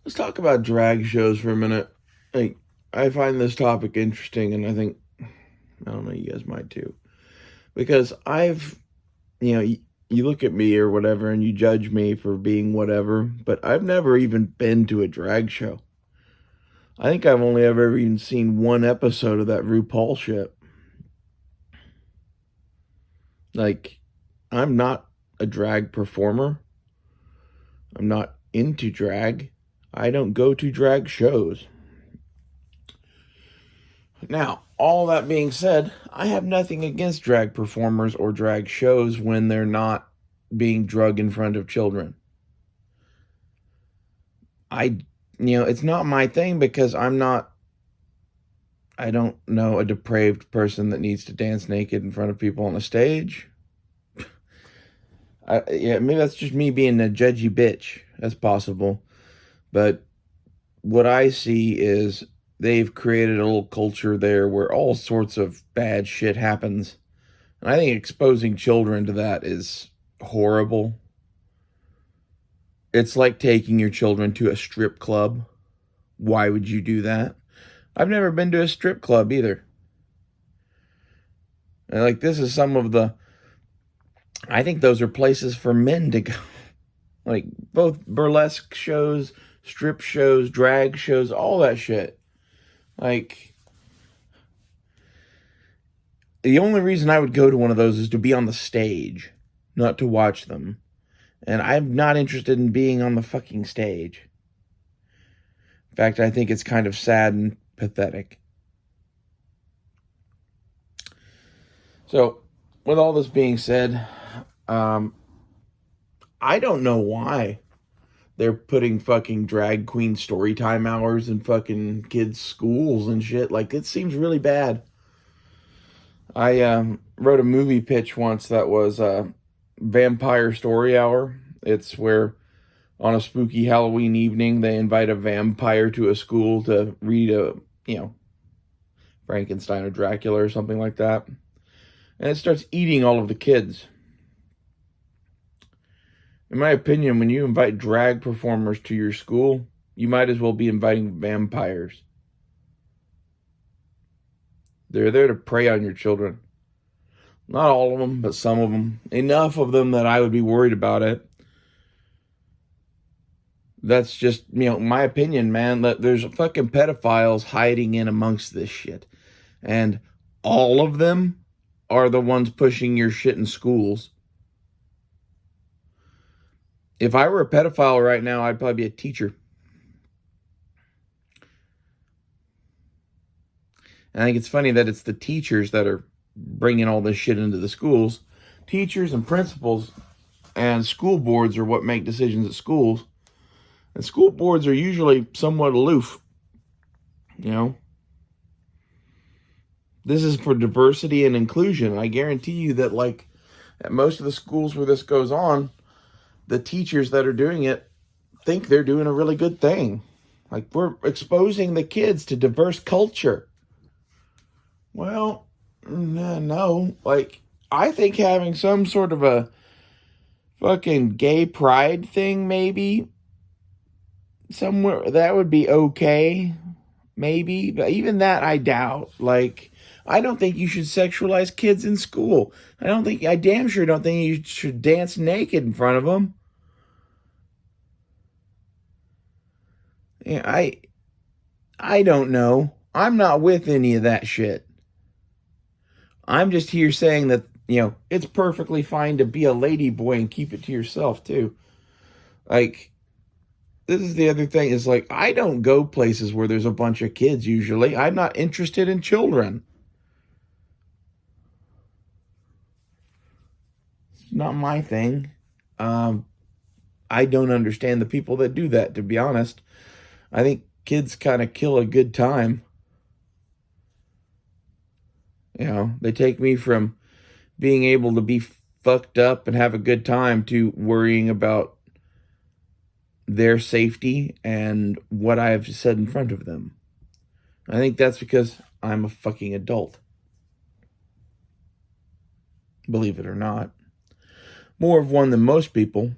Let's talk about drag shows for a minute. Like, I find this topic interesting, and I think I don't know, you guys might too, because you look at me or whatever, and you judge me for being whatever, but I've never even been to a drag show. I think I've only ever even seen one episode of that RuPaul shit. Like, I'm not a drag performer. I'm not into drag. I don't go to drag shows. Now, all that being said, I have nothing against drag performers or drag shows when they're not being drug in front of children. It's not my thing because I don't know a depraved person that needs to dance naked in front of people on a stage. Maybe that's just me being a judgy bitch. That's possible. But what I see is they've created a little culture there where all sorts of bad shit happens. And I think exposing children to that is horrible. It's like taking your children to a strip club. Why would you do that? I've never been to a strip club either. And like, this is some of the, I think those are places for men to go. Like, both burlesque shows, strip shows, drag shows, all that shit. Like, the only reason I would go to one of those is to be on the stage, not to watch them. And I'm not interested in being on the fucking stage. In fact, I think it's kind of sad and pathetic. So, with all this being said, um, I don't know why they're putting fucking drag queen story time hours in fucking kids' schools and shit. Like, it seems really bad. I wrote a movie pitch once that was Vampire Story Hour. It's where on a spooky Halloween evening they invite a vampire to a school to read Frankenstein or Dracula or something like that. And it starts eating all of the kids. In my opinion, when you invite drag performers to your school, you might as well be inviting vampires. They're there to prey on your children. Not all of them, but some of them. Enough of them that I would be worried about it. That's just, my opinion, man. That there's fucking pedophiles hiding in amongst this shit. And all of them are the ones pushing your shit in schools. If I were a pedophile right now, I'd probably be a teacher. And I think it's funny that it's the teachers that are bringing all this shit into the schools. Teachers and principals and school boards are what make decisions at schools. And school boards are usually somewhat aloof. This is for diversity and inclusion. I guarantee you that, like, at most of the schools where this goes on, the teachers that are doing it think they're doing a really good thing. Like, we're exposing the kids to diverse culture. Well, no. Like, I think having some sort of a fucking gay pride thing, maybe, somewhere, that would be okay. Maybe. But even that, I doubt. Like, I don't think you should sexualize kids in school. I damn sure don't think you should dance naked in front of them. Yeah, I don't know. I'm not with any of that shit. I'm just here saying that, it's perfectly fine to be a lady boy and keep it to yourself too. Like, this is the other thing, is like, I don't go places where there's a bunch of kids usually. I'm not interested in children. It's not my thing. Um, I don't understand the people that do that, to be honest. I think kids kind of kill a good time. They take me from being able to be fucked up and have a good time to worrying about their safety and what I've said in front of them. I think that's because I'm a fucking adult. Believe it or not. More of one than most people.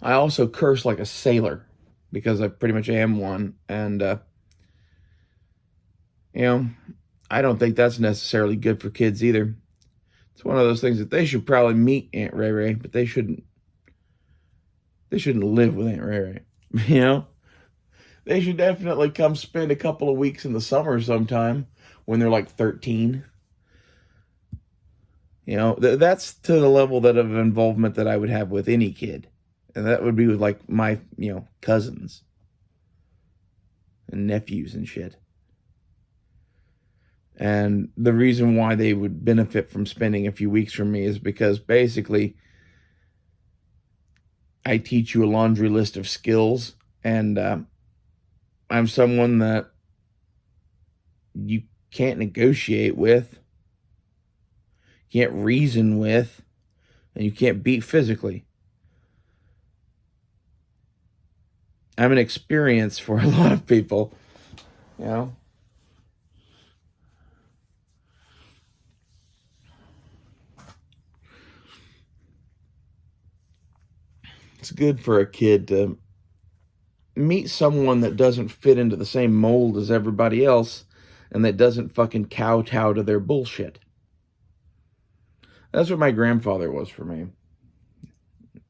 I also curse like a sailor because I pretty much am one. And, you know, I don't think that's necessarily good for kids either. It's one of those things that they should probably meet Aunt Ray Ray, but they shouldn't live with Aunt Ray Ray. You know? They should definitely come spend a couple of weeks in the summer sometime when they're like 13. You know, that's to the level that of involvement that I would have with any kid. And that would be with like my, cousins and nephews and shit. And the reason why they would benefit from spending a few weeks from me is because basically I teach you a laundry list of skills, and I'm someone that you can't negotiate with, can't reason with, and you can't beat physically. I'm an experience for a lot of people, you know. It's good for a kid to meet someone that doesn't fit into the same mold as everybody else and that doesn't fucking kowtow to their bullshit. That's what my grandfather was for me.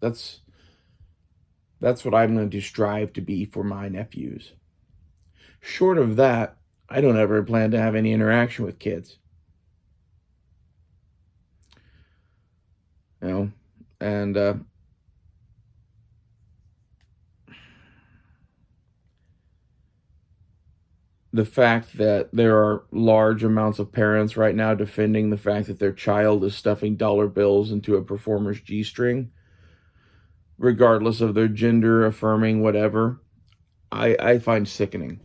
That's what I'm going to strive to be for my nephews. Short of that, I don't ever plan to have any interaction with kids. You know, and the fact that there are large amounts of parents right now defending the fact that their child is stuffing dollar bills into a performer's G-string, regardless of their gender, affirming, whatever, I find sickening.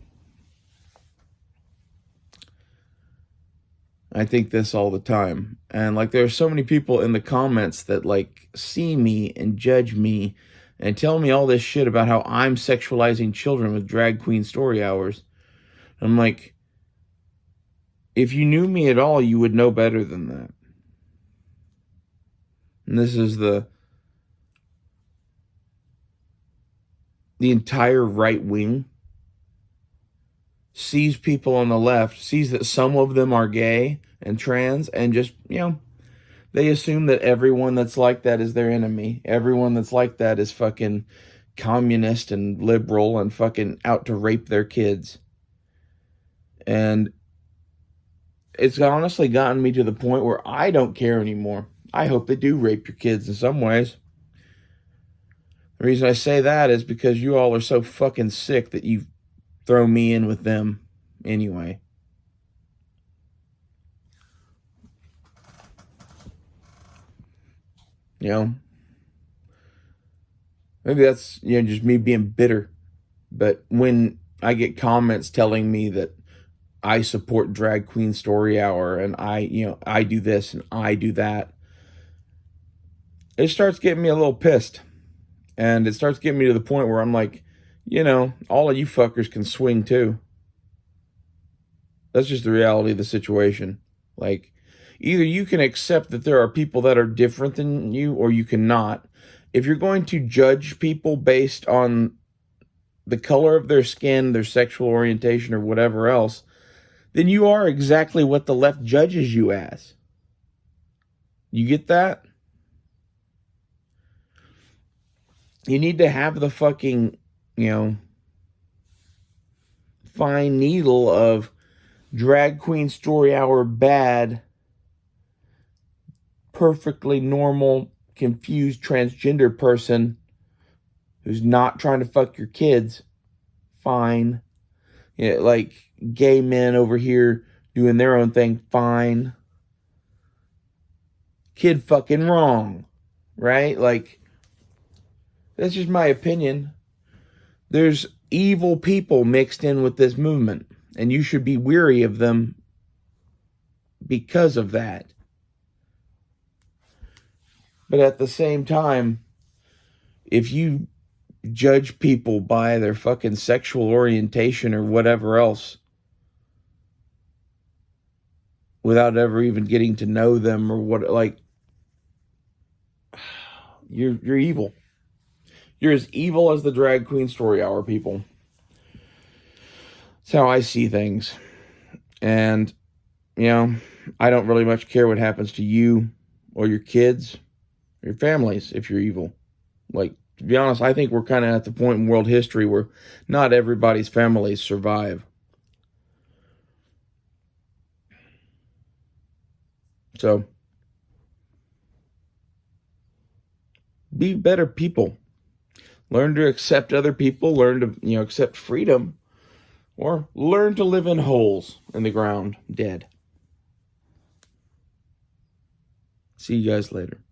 I think this all the time. And like there are so many people in the comments that like see me and judge me and tell me all this shit about how I'm sexualizing children with drag queen story hours. I'm like, if you knew me at all, you would know better than that. And this is the entire right wing sees people on the left, sees that some of them are gay and trans, and just, they assume that everyone that's like that is their enemy. Everyone that's like that is fucking communist and liberal and fucking out to rape their kids. And it's honestly gotten me to the point where I don't care anymore. I hope they do rape your kids in some ways. The reason I say that is because you all are so fucking sick that you throw me in with them anyway. You know? Maybe that's, just me being bitter. But when I get comments telling me that I support Drag Queen Story Hour and I do this and I do that, it starts getting me a little pissed. And it starts getting me to the point where I'm like, all of you fuckers can swing too. That's just the reality of the situation. Like, either you can accept that there are people that are different than you, or you cannot. If you're going to judge people based on the color of their skin, their sexual orientation, or whatever else, then you are exactly what the left judges you as. You get that? You need to have the fucking, fine needle of Drag Queen Story Hour bad, perfectly normal, confused transgender person who's not trying to fuck your kids, fine. Like gay men over here doing their own thing, fine. Kid fucking wrong, right? Like, that's just my opinion. There's evil people mixed in with this movement, and you should be weary of them because of that. But at the same time, if you judge people by their fucking sexual orientation or whatever else without ever even getting to know them or what, like, you're evil. You're as evil as the drag queen story hour, people. That's how I see things. And, you know, I don't really much care what happens to you or your kids, or your families, if you're evil. Like, to be honest, I think we're kind of at the point in world history where not everybody's families survive. So, be better people. Learn to accept other people. Learn to, accept freedom. Or learn to live in holes in the ground, dead. See you guys later.